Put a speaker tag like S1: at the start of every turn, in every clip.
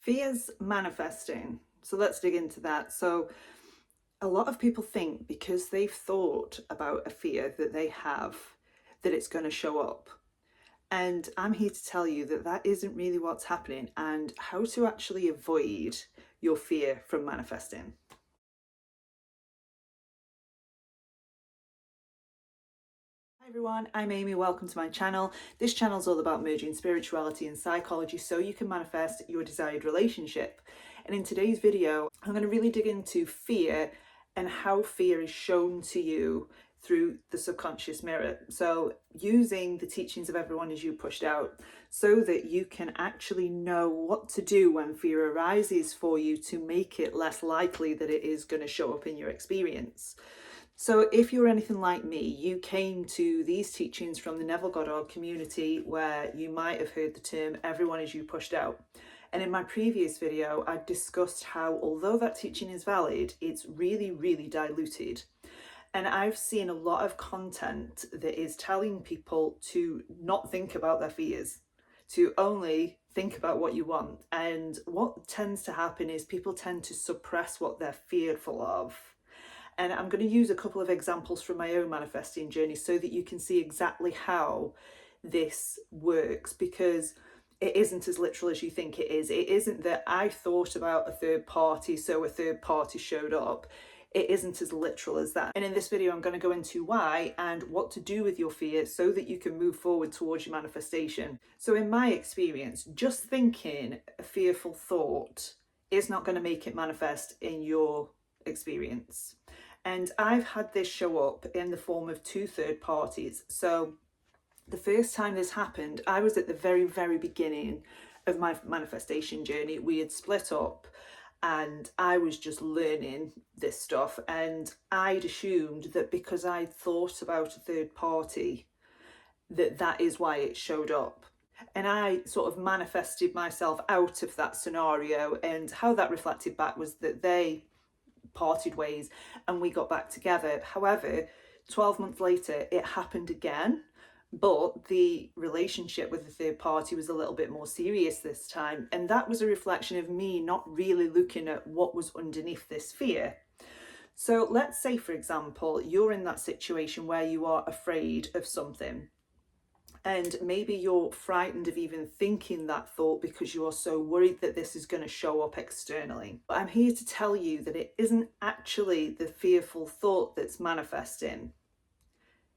S1: Fear's manifesting. So let's dig into that. So a lot of people think because they've thought about a fear that they have, that it's going to show up. And I'm here to tell you that that isn't really what's happening and how to actually avoid your fear from manifesting. Hi everyone, I'm Amy. Welcome to my channel. This channel is all about merging spirituality and psychology so you can manifest your desired relationship. And in today's video, I'm going to really dig into fear and how fear is shown to you through the subconscious mirror. So using the teachings of everyone as you pushed out so that you can actually know what to do when fear arises for you to make it less likely that it is going to show up in your experience. So if you're anything like me, you came to these teachings from the Neville Goddard community where you might have heard the term everyone is you pushed out. And in my previous video, I discussed how although that teaching is valid, it's really, really diluted. And I've seen a lot of content that is telling people to not think about their fears, to only think about what you want. And what tends to happen is people tend to suppress what they're fearful of. And I'm going to use a couple of examples from my own manifesting journey so that you can see exactly how this works, because it isn't as literal as you think it is. It isn't that I thought about a third party, so a third party showed up. It isn't as literal as that. And in this video, I'm going to go into why and what to do with your fear so that you can move forward towards your manifestation. So in my experience, just thinking a fearful thought is not going to make it manifest in your experience. And I've had this show up in the form of two third parties. So the first time this happened, I was at the very, very beginning of my manifestation journey. We had split up and I was just learning this stuff. And I'd assumed that because I thought about a third party, that is why it showed up. And I sort of manifested myself out of that scenario. And how that reflected back was that they parted ways and we got back together. However, 12 months later, it happened again, but the relationship with the third party was a little bit more serious this time. And that was a reflection of me not really looking at what was underneath this fear. So let's say, for example, you're in that situation where you are afraid of something. And maybe you're frightened of even thinking that thought because you're so worried that this is going to show up externally. But I'm here to tell you that it isn't actually the fearful thought that's manifesting.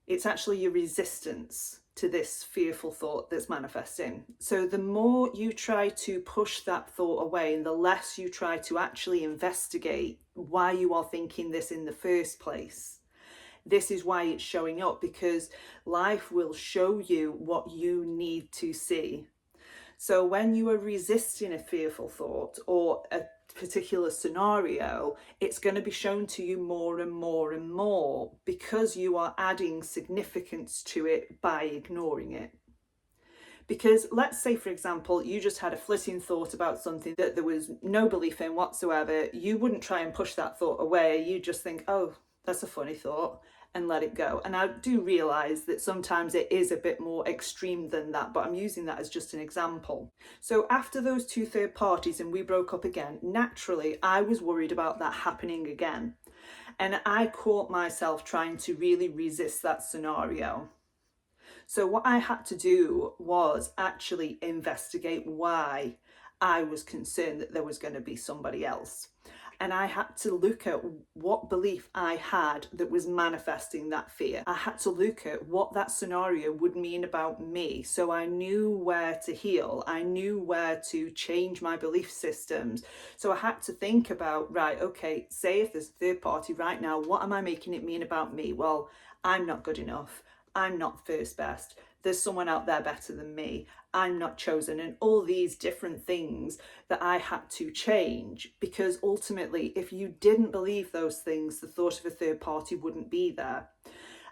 S1: It's actually your resistance to this fearful thought that's manifesting. So the more you try to push that thought away and the less you try to actually investigate why you are thinking this in the first place, this is why it's showing up, because life will show you what you need to see. So when you are resisting a fearful thought or a particular scenario, it's going to be shown to you more and more and more because you are adding significance to it by ignoring it. Because let's say, for example, you just had a flitting thought about something that there was no belief in whatsoever. You wouldn't try and push that thought away. You just think, oh, that's a funny thought, and let it go. And I do realise that sometimes it is a bit more extreme than that, but I'm using that as just an example. So after those two third parties and we broke up again, naturally, I was worried about that happening again. And I caught myself trying to really resist that scenario. So what I had to do was actually investigate why I was concerned that there was going to be somebody else. And I had to look at what belief I had that was manifesting that fear. I had to look at what that scenario would mean about me. So I knew where to heal. I knew where to change my belief systems. So I had to think about, right, okay, say if there's a third party right now, what am I making it mean about me? Well, I'm not good enough. I'm not first best. There's someone out there better than me. I'm not chosen, and all these different things that I had to change, because ultimately, if you didn't believe those things, the thought of a third party wouldn't be there.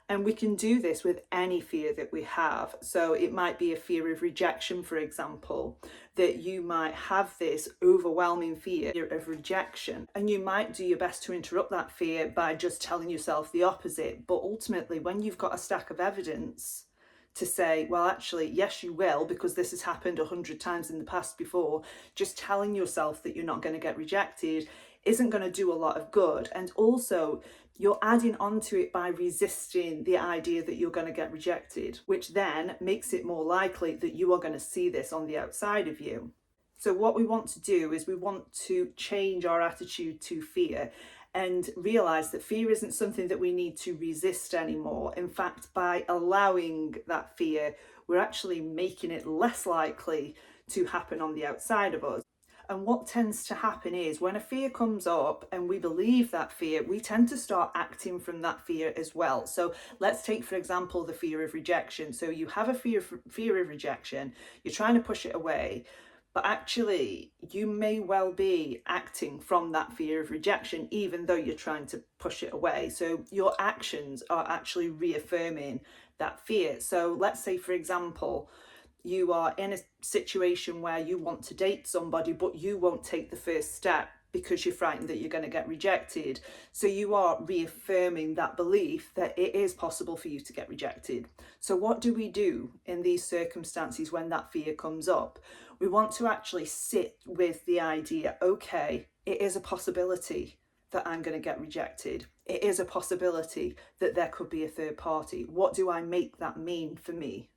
S1: And we can do this with any fear that we have. So it might be a fear of rejection, for example, that you might have this overwhelming fear of rejection. And you might do your best to interrupt that fear by just telling yourself the opposite. But ultimately, when you've got a stack of evidence to say, well, actually, yes, you will, because this has happened 100 times in the past before. Just telling yourself that you're not going to get rejected isn't going to do a lot of good. And also, you're adding onto it by resisting the idea that you're going to get rejected, which then makes it more likely that you are going to see this on the outside of you. So what we want to do is we want to change our attitude to fear and realize that fear isn't something that we need to resist anymore. In fact, by allowing that fear, we're actually making it less likely to happen on the outside of us. And what tends to happen is when a fear comes up and we believe that fear, we tend to start acting from that fear as well. So let's take, for example, the fear of rejection. So you have a fear of rejection, you're trying to push it away, but actually you may well be acting from that fear of rejection, even though you're trying to push it away. So your actions are actually reaffirming that fear. So let's say, for example, you are in a situation where you want to date somebody, but you won't take the first step because you're frightened that you're going to get rejected. So you are reaffirming that belief that it is possible for you to get rejected. So what do we do in these circumstances when that fear comes up? We want to actually sit with the idea, okay, it is a possibility that I'm going to get rejected. It is a possibility that there could be a third party. What do I make that mean for me?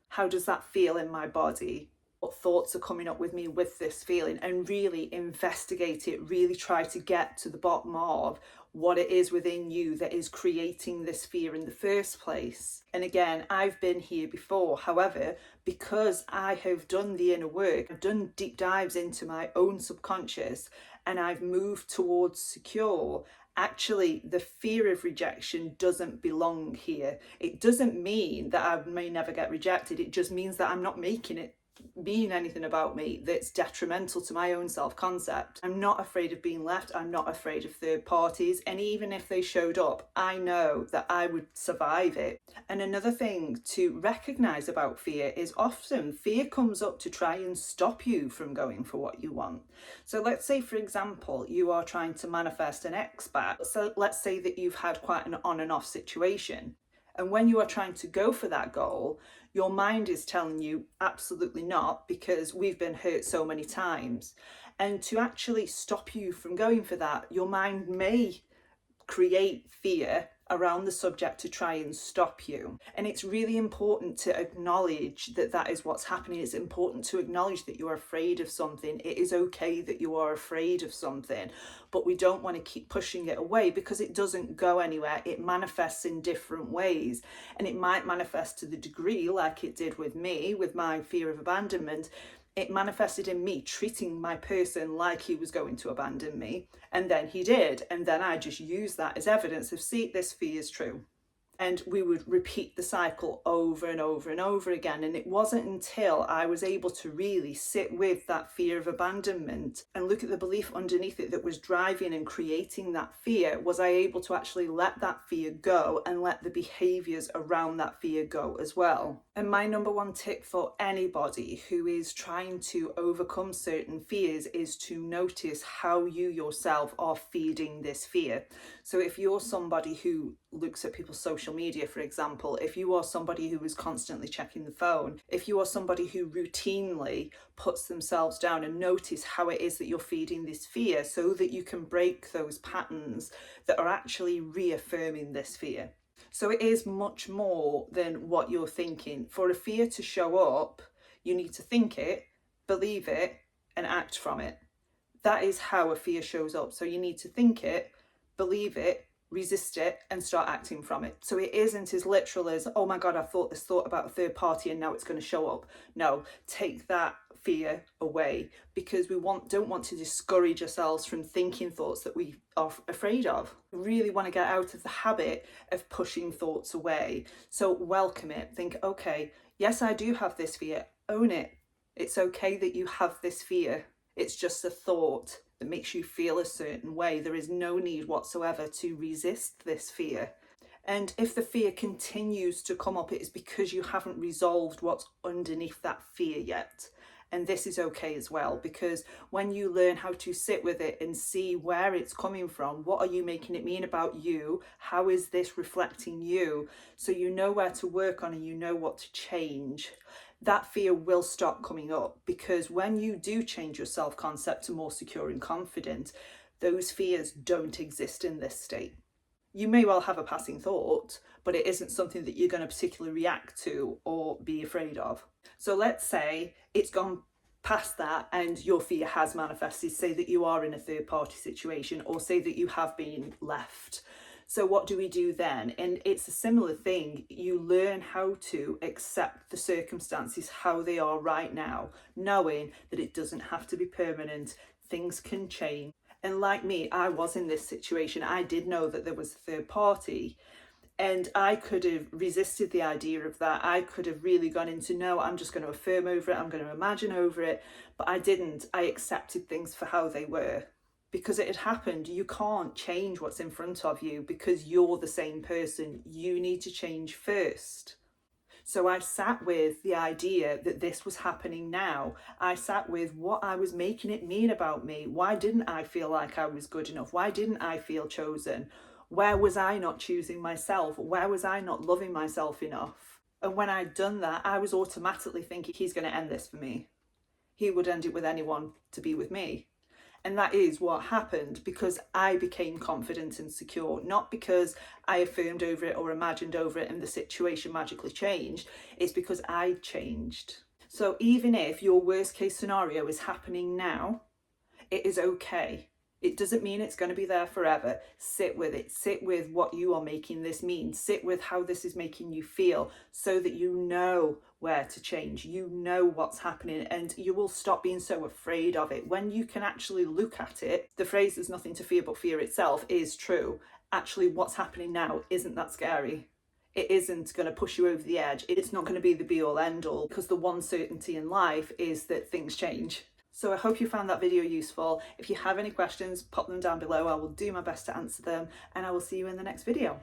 S1: How does that feel in my body? What thoughts are coming up with me with this feeling? And really investigate it, really try to get to the bottom of what it is within you that is creating this fear in the first place. And again, I've been here before. However, because I have done the inner work, I've done deep dives into my own subconscious, and I've moved towards secure, actually the fear of rejection doesn't belong here. It doesn't mean that I may never get rejected. It just means that I'm not making it mean anything about me that's detrimental to my own self-concept. I'm not afraid of being left. I'm not afraid of third parties. And even if they showed up, I know that I would survive it. And another thing to recognize about fear is often fear comes up to try and stop you from going for what you want. So let's say, for example, you are trying to manifest an expat. So let's say that you've had quite an on and off situation. And when you are trying to go for that goal, your mind is telling you absolutely not, because we've been hurt so many times. And to actually stop you from going for that, your mind may create fear around the subject to try and stop you. And it's really important to acknowledge that that is what's happening. It's important to acknowledge that you're afraid of something. It is okay that you are afraid of something, but we don't want to keep pushing it away because it doesn't go anywhere. It manifests in different ways, and it might manifest to the degree like it did with me, with my fear of abandonment. It manifested in me treating my person like he was going to abandon me. And then he did. And then I just used that as evidence of, see, this fear is true. And we would repeat the cycle over and over and over again. And it wasn't until I was able to really sit with that fear of abandonment and look at the belief underneath it that was driving and creating that fear, was I able to actually let that fear go and let the behaviors around that fear go as well. And my number one tip for anybody who is trying to overcome certain fears is to notice how you yourself are feeding this fear. So if you're somebody who looks at people's social media, for example, if you are somebody who is constantly checking the phone, if you are somebody who routinely puts themselves down, and notice how it is that you're feeding this fear so that you can break those patterns that are actually reaffirming this fear. So it is much more than what you're thinking. For a fear to show up, you need to think it, believe it, and act from it. That is how a fear shows up. So you need to think it, believe it, resist it, and start acting from it. So it isn't as literal as, oh my God, I thought this thought about a third party and now it's going to show up. No, take that fear away, because we don't want to discourage ourselves from thinking thoughts that we are afraid of. We really want to get out of the habit of pushing thoughts away. So welcome it. Think, okay, yes, I do have this fear. Own it. It's okay that you have this fear. It's just a thought that makes you feel a certain way. There is no need whatsoever to resist this fear. And if the fear continues to come up, it is because you haven't resolved what's underneath that fear yet. And this is okay as well, because when you learn how to sit with it and see where it's coming from, what are you making it mean about you? How is this reflecting you? So you know where to work on and you know what to change. That fear will stop coming up, because when you do change your self-concept to more secure and confident, those fears don't exist in this state. You may well have a passing thought, but it isn't something that you're going to particularly react to or be afraid of. So let's say it's gone past that and your fear has manifested. Say that you are in a third party situation, or say that you have been left. So what do we do then? And it's a similar thing. You learn how to accept the circumstances how they are right now, knowing that it doesn't have to be permanent. Things can change. And like me, I was in this situation. I did know that there was a third party, and I could have resisted the idea of that. I could have really gone into, no, I'm just going to affirm over it, I'm going to imagine over it. But I didn't. I accepted things for how they were, because it had happened. You can't change what's in front of you because you're the same person. You need to change first. So I sat with the idea that this was happening now. I sat with what I was making it mean about me. Why didn't I feel like I was good enough? Why didn't I feel chosen? Where was I not choosing myself? Where was I not loving myself enough? And when I'd done that, I was automatically thinking, he's going to end this for me. He would end it with anyone to be with me. And that is what happened, because I became confident and secure, not because I affirmed over it or imagined over it and the situation magically changed. It's because I changed. So even if your worst case scenario is happening now, it is okay. It doesn't mean it's going to be there forever. Sit with it. Sit with what you are making this mean. Sit with how this is making you feel, so that you know where to change. You know what's happening, and you will stop being so afraid of it. When you can actually look at it, the phrase "there's nothing to fear but fear itself" is true. Actually, what's happening now isn't that scary. It isn't going to push you over the edge. It's not going to be the be all end all, because the one certainty in life is that things change. So I hope you found that video useful. If you have any questions, pop them down below. I will do my best to answer them, and I will see you in the next video.